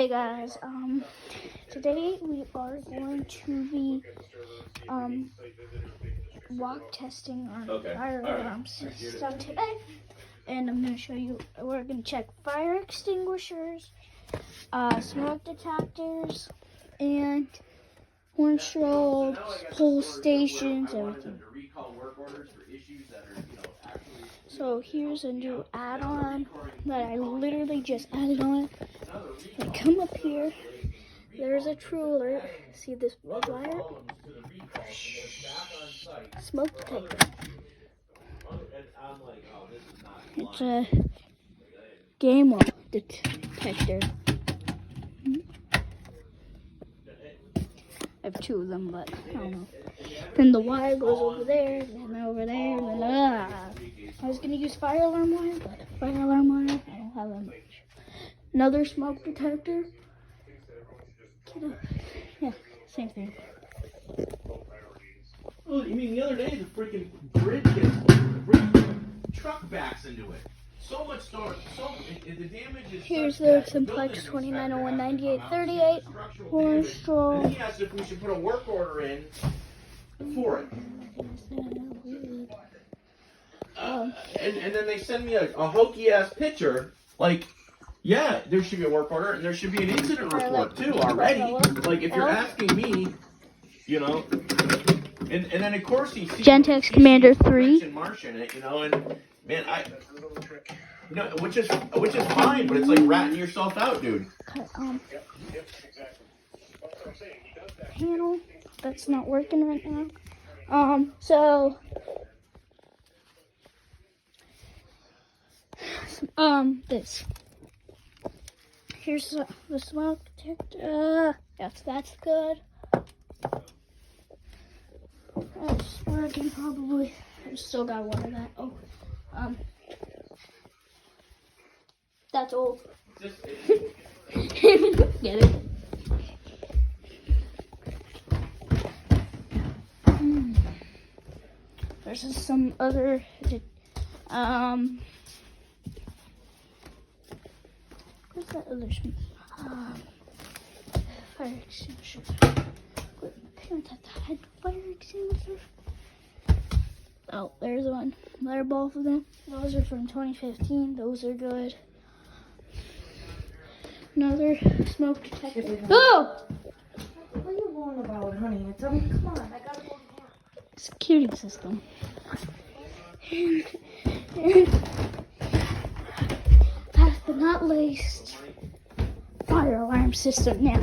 Hey guys, today we are going to be walk testing our fire alarm system today, and I'm going to show you. We're going to check fire extinguishers, smoke detectors, and horn strobes, pull stations, everything. So here's a new add-on that I literally just added on. I come up here, there's a True Alert. See this red wire? Smoke detector. It's a game detector. I have two of them, but I don't know. Then the wire goes over there, then over there, and then I was gonna use fire alarm wire, but fire alarm wire, I don't have that much. Another smoke detector. Yeah, same thing. Oh, you mean the other day the freaking bridge truck backs into it. So much storage. The damage is. Here's the Simplex 2901-9838 horn strobe. And he asked if we should put a work order in for it. And then they send me a hokey ass picture. Like, yeah, there should be a work order and there should be an incident report too already. Like, if you're asking me, you know. And then of course he sees Gentex Commander 3. Martian, you know, and man, which is fine, but it's like ratting yourself out, dude. Panel that's not working right now. So this. Here's the smoke detector. Yes, that's good. It's working probably. I still got one of that. Oh, that's old. Get it? There's some other. What's that other? Fire extinguisher. Fire extinguisher. Oh, there's one. They're both of them. Those are from 2015. Those are good. Another smoke detector. Oh! What are you going about, honey? Come on, I gotta go. Security system. Last but not least, fire alarm system. Now,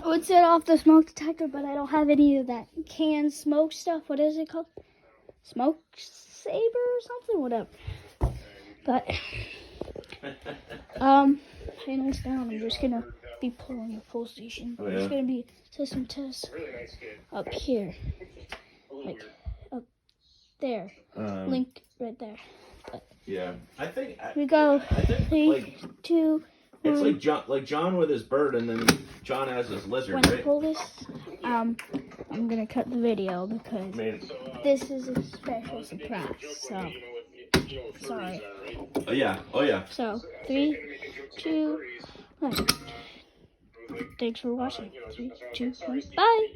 I would set off the smoke detector, but I don't have any of that canned smoke stuff. What is it called? Smoke saber or something? Whatever. But panels down. I'm just gonna be pulling a pull station. Oh, yeah? There's gonna be system test up here, like up there. Link right there. But Yeah, I think we go. I think 3, like 2. it's like John with his bird, and then John has his lizard, When I right? pull this, I'm gonna cut the video because this is a special surprise. So sorry. Oh yeah. So 3, 2, 1. Thanks for watching. 3, 2, 1. Bye.